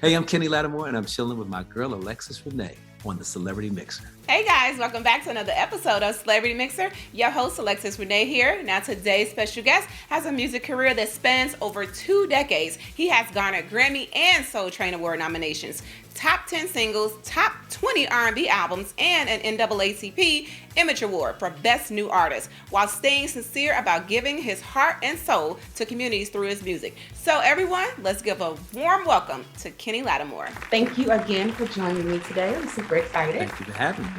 Hey, I'm Kenny Lattimore, and I'm chilling with my girl Alexus Renée on the Celebrity Myxer. Hey guys, welcome back to another episode of Celebrity Myxer. Your host Alexus Renée here. Now today's special guest has a music career that spans over 2 decades. He has garnered Grammy and Soul Train Award nominations, top 10 singles, top 20 R&B albums, and an NAACP Image Award for Best New Artist, while staying sincere about giving his heart and soul to communities through his music. So everyone, let's give a warm welcome to Kenny Lattimore. Thank you again for joining me today. I'm super excited. Thank you for having me.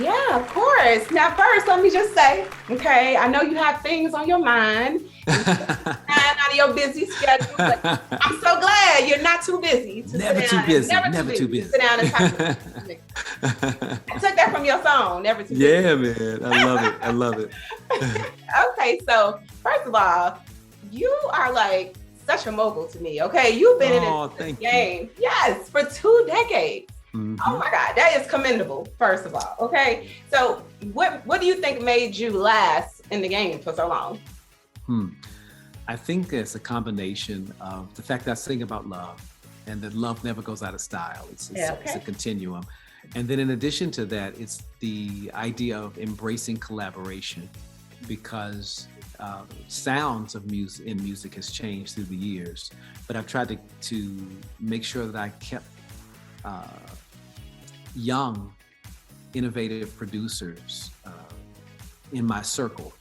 Yeah, of course. Now, first, let me just say, okay, I know you have things on your mind out of your busy schedule, but I'm so glad you're not too busy. Never too busy. Never too busy. Sit down and talk to me. I took that from your song. Never too busy. Yeah, man. I love it. Okay, so first of all, you are like such a mogul to me. Okay, you've been in this game, yes, for 2 decades. Mm-hmm. Oh my God, that is commendable. First of all, okay. So, what do you think made you last in the game for so long? I think it's a combination of the fact that I sing about love, and that love never goes out of style. It's a continuum. And then in addition to that, it's the idea of embracing collaboration, because sounds of music has changed through the years. But I've tried to make sure that I kept young, innovative producers in my circle,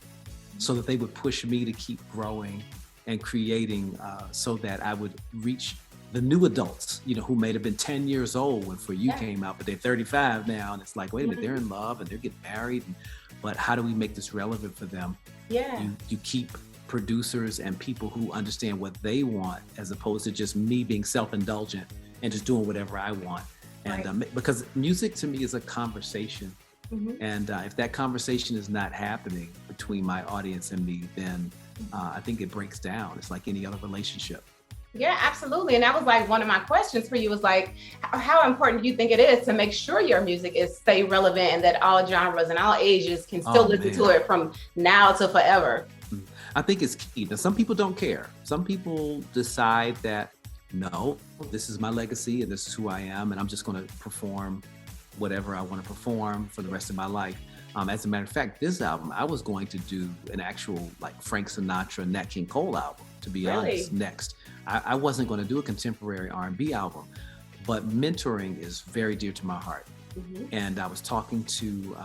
so that they would push me to keep growing and creating, so that I would reach the new adults, who may have been 10 years old when For You came out, but they're 35 now, and it's like, wait a minute, they're in love and they're getting married, but how do we make this relevant for them? Yeah. You keep producers and people who understand what they want, as opposed to just me being self-indulgent and just doing whatever I want. And because music to me is a conversation. And if that conversation is not happening between my audience and me, then I think it breaks down. It's like any other relationship. Yeah, absolutely. And that was like one of my questions for you, was like, how important do you think it is to make sure your music is stay relevant and that all genres and all ages can still listen to it from now to forever? I think it's key. Now, some people don't care. Some people decide that, no, this is my legacy and this is who I am, and I'm just going to perform whatever I want to perform for the rest of my life. As a matter of fact, this album, I was going to do an actual like Frank Sinatra, Nat King Cole album, to be honest, next. I wasn't going to do a contemporary R&B album, but mentoring is very dear to my heart. And I was talking to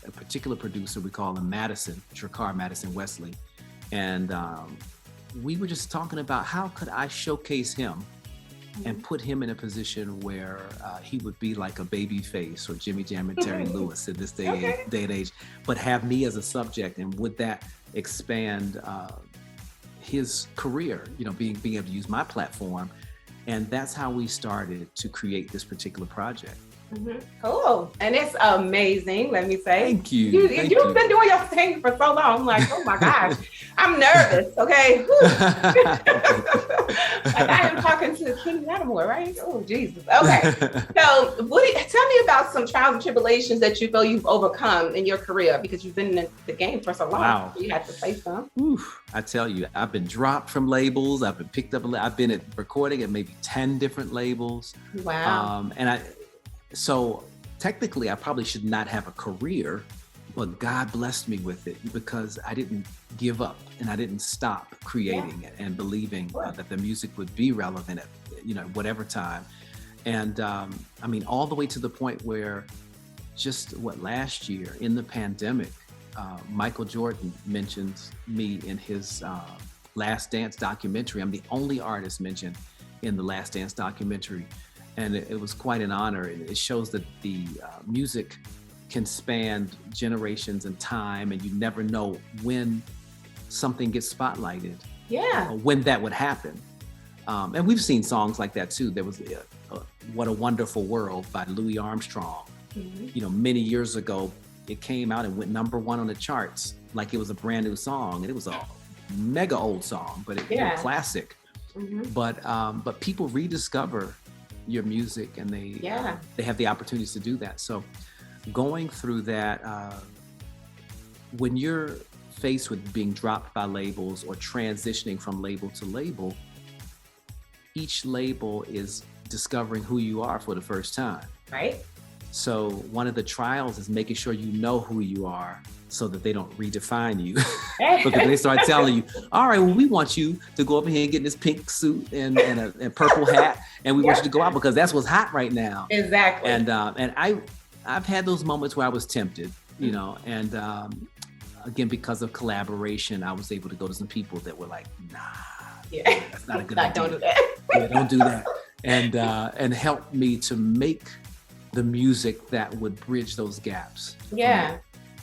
a particular producer, we call him Madison, Shakar Madison Wesley. And we were just talking about how could I showcase him and put him in a position where he would be like a Babyface or Jimmy Jam and Terry Lewis in this day and age, but have me as a subject, and would that expand his career, being able to use my platform. And that's how we started to create this particular project. Cool. And it's amazing, let me say. Thank you. You've been doing your thing for so long. I'm like, oh my gosh, I'm nervous, okay? Like I am talking to Kenny Lattimore, right? Oh, Jesus. Okay. So tell me about some trials and tribulations that you feel you've overcome in your career, because you've been in the game for so long. Wow. So you have to say some. I tell you, I've been dropped from labels. I've been picked up. I've been recording at maybe 10 different labels. Wow. So technically I probably should not have a career, but God blessed me with it, because I didn't give up and I didn't stop creating it and believing that the music would be relevant at, whatever time. And all the way to the point where last year in the pandemic, Michael Jordan mentions me in his Last Dance documentary. I'm the only artist mentioned in the Last Dance documentary. And it was quite an honor. It shows that the music can span generations and time, and you never know when something gets spotlighted. Yeah. Or when that would happen. And we've seen songs like that too. There was What a Wonderful World by Louis Armstrong. Many years ago, it came out and went #1 on the charts like it was a brand new song. And it was a mega old song, but it was a classic. But people rediscover your music, and they have the opportunities to do that. So going through that, when you're faced with being dropped by labels or transitioning from label to label, each label is discovering who you are for the first time. Right. So one of the trials is making sure you know who you are so that they don't redefine you. Because they start telling you, all right, well, we want you to go up here and get in this pink suit and a purple hat, and we want you to go out because that's what's hot right now. Exactly. And I've had those moments where I was tempted, you know, and again, because of collaboration, I was able to go to some people that were like, nah, that's not a good idea. Don't do that. Yeah, don't do that. And help me to make the music that would bridge those gaps. Yeah.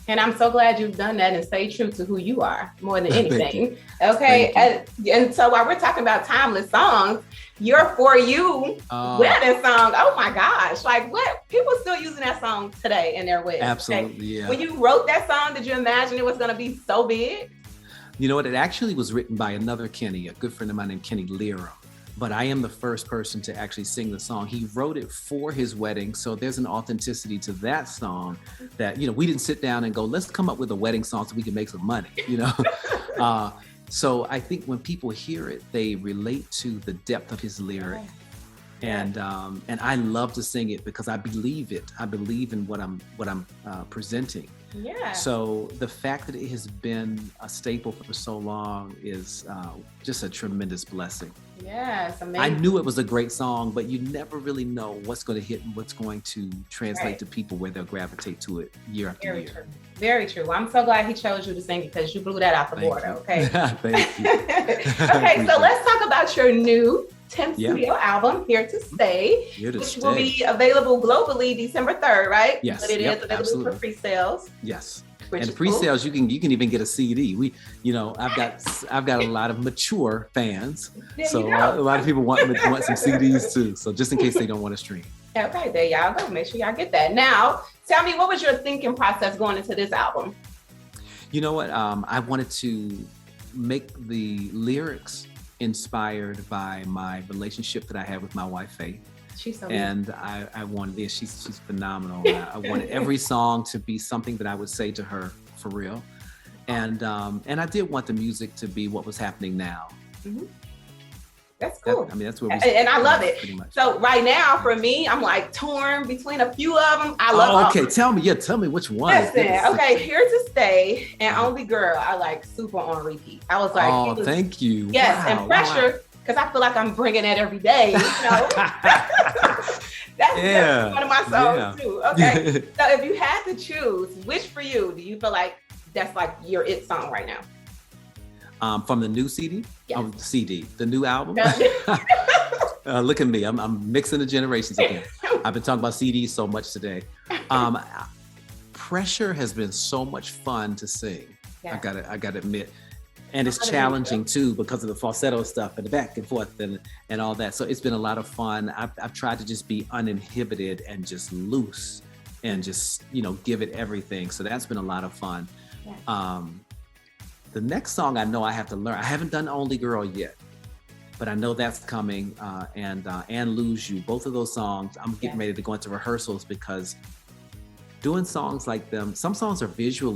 And I'm so glad you've done that and stay true to who you are more than anything. Okay. And so while we're talking about timeless songs, your For You wedding song, oh my gosh. Like what? People still using that song today in their weddings. Absolutely, okay? yeah. When you wrote that song, did you imagine it was going to be so big? You know what? It actually was written by another Kenny, a good friend of mine named Kenny Lira. But I am the first person to actually sing the song. He wrote it for his wedding. So there's an authenticity to that song that, you know, we didn't sit down and go, let's come up with a wedding song so we can make some money, you know? So I think when people hear it, they relate to the depth of his lyric. And I love to sing it because I believe it. I believe in what I'm presenting. Yeah. So the fact that it has been a staple for so long is just a tremendous blessing. Yeah, it's amazing. I knew it was a great song, but you never really know what's going to hit and what's going to translate to people where they'll gravitate to it year after Very year. true. Very true. Well, I'm so glad he chose you to sing because you blew that out the water. Okay. Thank you. Okay, so let's talk about your new 10th studio album, Here to Stay, which will be available globally December 3rd, right? Yes. But it is available for pre-sales. Yes. And pre-sales, cool. you can even get a CD. I've got a lot of mature fans, so a lot of people want some CDs too. So just in case they don't want to stream. Okay, there y'all go. Make sure y'all get that. Now, tell me, what was your thinking process going into this album? You know what? I wanted to make the lyrics inspired by my relationship that I had with my wife, Faith. She's so and I wanted this. She's phenomenal. I wanted every song to be something that I would say to her for real, and I did want the music to be what was happening now. Mm-hmm. That's cool. That's where and I love it. Pretty much. So right now, for me, I'm like torn between a few of them. I love. Okay, tell me which one. Listen, okay, Here to Stay and Only Girl. I like super on repeat. I was like, thank you. Yes, wow, and Pressure. Wow. Because I feel like I'm bringing that every day, you know? That's one of my songs too. Okay, so if you had to choose, which for you, do you feel like that's like your it song right now? From the new CD? Yes. The new album? Look at me, I'm mixing the generations again. I've been talking about CDs so much today. Pressure has been so much fun to sing. Yeah. I gotta admit. And it's challenging too because of the falsetto stuff and the back and forth and all that. So it's been a lot of fun. I've tried to just be uninhibited and just loose and just, give it everything. So that's been a lot of fun. Yeah. The next song I know I have to learn. I haven't done Only Girl yet, but I know that's coming. And Lose You, both of those songs, I'm getting ready to go into rehearsals because doing songs like them, some songs are visual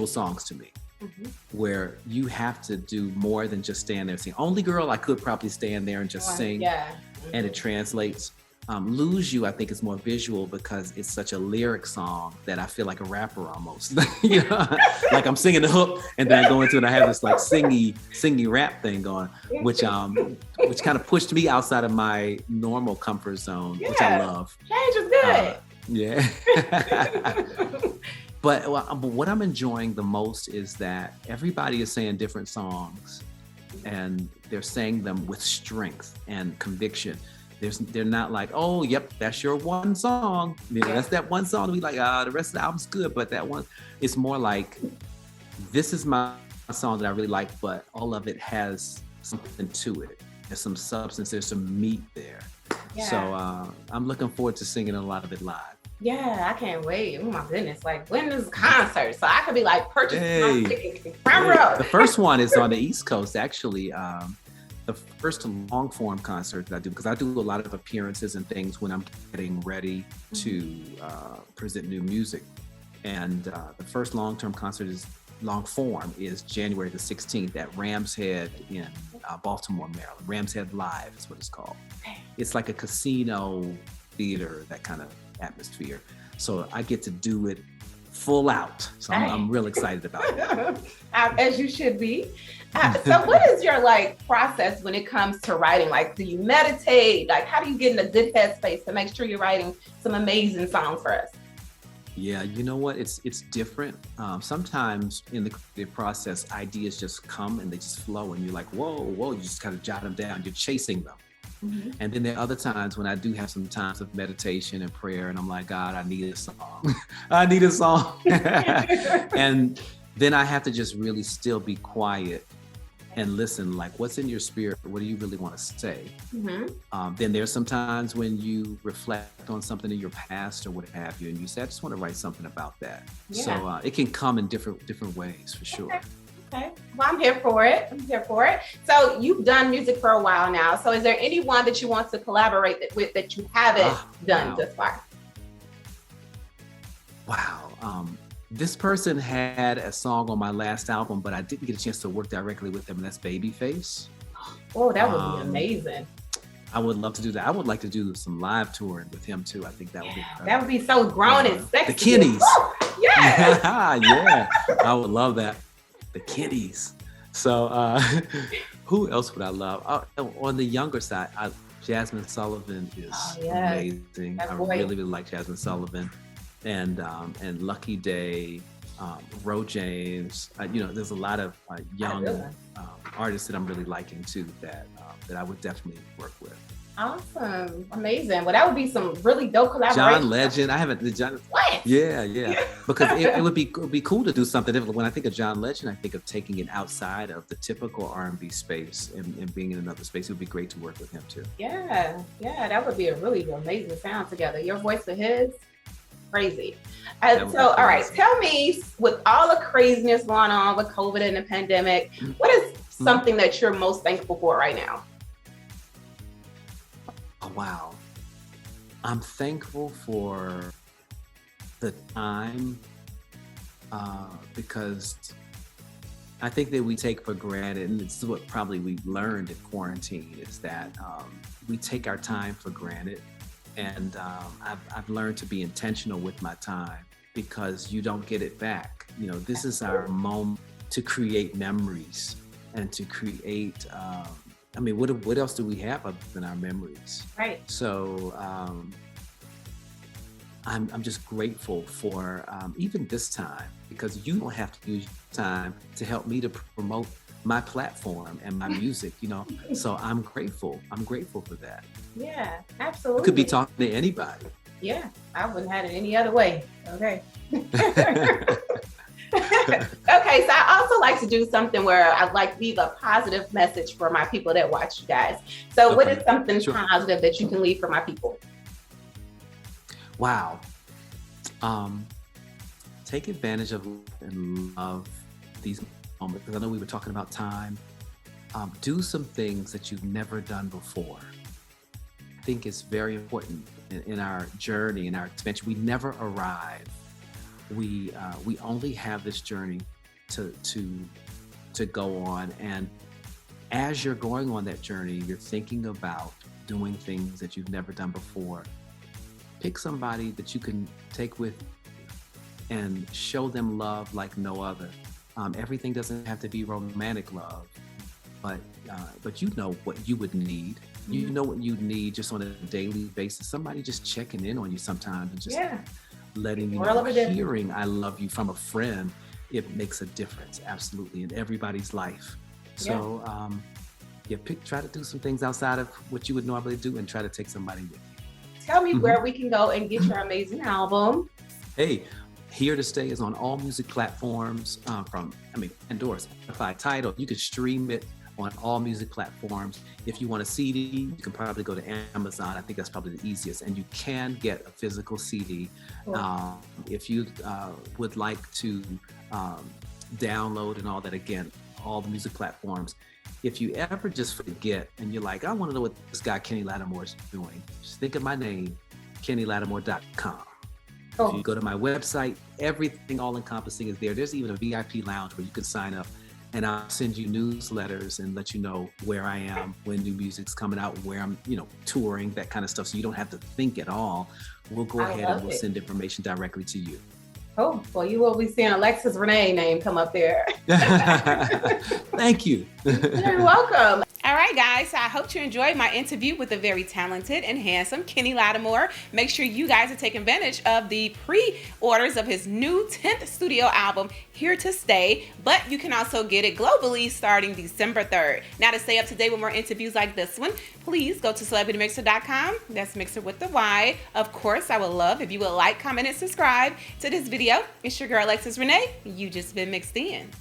songs to me. Mm-hmm. Where you have to do more than just stand there and sing. Only Girl, I could probably stand there and just sing, and it translates. Lose You, I think, is more visual because it's such a lyric song that I feel like a rapper almost. Like I'm singing the hook and then I go into it and I have this like singy rap thing going, which kind of pushed me outside of my normal comfort zone, which I love. Change is good. But what I'm enjoying the most is that everybody is saying different songs and they're saying them with strength and conviction. They're not like, oh, yep, that's your one song. That's that one song. We like, the rest of the album's good, but that one, it's more like, this is my song that I really like, but all of it has something to it. There's some substance, there's some meat there. Yeah. So I'm looking forward to singing a lot of it live. Yeah, I can't wait. Oh my goodness. Like, when is the concert? So I could be like purchasing my ticket. The first one is on the East Coast, actually. The first long form concert that I do, because I do a lot of appearances and things when I'm getting ready to present new music. And the first long-term concert is long form is January the 16th at Ram's Head in Baltimore, Maryland. Ram's Head Live is what it's called. It's like a casino theater, that kind of atmosphere. So I get to do it full out. So I'm real excited about it. As you should be. So what is your process when it comes to writing? Do you meditate? How do you get in a good headspace to make sure you're writing some amazing songs for us? Yeah, you know what? It's different. Sometimes in the creative process, ideas just come and they just flow, and you're like, whoa, you just kind of jot them down. You're chasing them. Mm-hmm. And then there are other times when I do have some times of meditation and prayer, and I'm like, God, I need a song. I need a song. And then I have to just really still be quiet and listen, what's in your spirit? What do you really want to say? Mm-hmm. Then there's some times when you reflect on something in your past or what have you, and you say, I just want to write something about that. Yeah. So it can come in different ways, for sure. Okay. Well, I'm here for it. So you've done music for a while now. So is there anyone that you want to collaborate with that you haven't done thus far? Wow. This person had a song on my last album, but I didn't get a chance to work directly with them, and that's Babyface. Oh, that would be amazing. I would love to do that. I would like to do some live touring with him too. I think that would be incredible. That would be so grown and sexy. The Kiddies. Oh, yes. Yeah. I would love that. The Kiddies. So who else would I love? On the younger side, Jasmine Sullivan is amazing. I really like Jasmine Sullivan. And Lucky Day, Ro James. There's a lot of young artists that I'm really liking too that I would definitely work with. Awesome, amazing. Well, that would be some really dope collaboration. John Legend, I haven't. What? Yeah. Because it would be cool to do something different. When I think of John Legend, I think of taking it outside of the typical R&B space and being in another space. It would be great to work with him too. Yeah, that would be a really amazing sound together. Your voice with his. Crazy. So, all right, tell me, with all the craziness going on with COVID and the pandemic, what is something that you're most thankful for right now? Oh, wow. I'm thankful for the time because I think that we take for granted, and it's what probably we learned in quarantine, is that we take our time for granted. And I've learned to be intentional with my time because you don't get it back. This is our moment to create memories and to create, what else do we have other than our memories? Right. So I'm just grateful for even this time, because you don't have to use time to help me to promote my platform and my music, so I'm grateful for that. Yeah, absolutely. You could be talking to anybody. Yeah, I wouldn't have it any other way. Okay. Okay, so I also like to do something where I leave a positive message for my people that watch you guys. So what is something positive that you can leave for my people? Wow. Take advantage of and love these moments, because I know we were talking about time. Do some things that you've never done before. I think it's very important in our journey, in our expansion. We never arrive. We only have this journey to go on, and as you're going on that journey, you're thinking about doing things that you've never done before. Pick somebody that you can take with and show them love like no other. Everything doesn't have to be romantic love, but you know what you would need. You know what you need just on a daily basis. Somebody just checking in on you sometimes and just letting you know, hearing I love you from a friend. It makes a difference, absolutely, in everybody's life. So try to do some things outside of what you would normally do and try to take somebody with you. Tell me where we can go and get your amazing album. Hey, Here to Stay is on all music platforms Pandora, Spotify, Tidal. You can stream it on all music platforms. If you want a CD, you can probably go to Amazon. I think that's probably the easiest. And you can get a physical CD. If you would like to download and all that, again, all the music platforms. If you ever just forget and you're like, I want to know what this guy Kenny Lattimore is doing, just think of my name, KennyLattimore.com. If you go to my website, everything all encompassing is there. There's even a VIP lounge where you can sign up, and I'll send you newsletters and let you know where I am, when new music's coming out, where I'm, touring, that kind of stuff. So you don't have to think at all. We'll go ahead and we'll send information directly to you. Oh, well, you will be seeing Alexus Renée name come up there. Thank you. You're welcome. All right, guys, so I hope you enjoyed my interview with the very talented and handsome Kenan Lattimore. Make sure you guys are taking advantage of the pre-orders of his new 10th studio album, Here to Stay, but you can also get it globally starting December 3rd. Now, to stay up to date with more interviews like this one, please go to celebritymyxer.com. That's Mixer with the Y. Of course, I would love if you would like, comment, and subscribe to this video. It's your girl, Alexus Renée. You just been mixed in.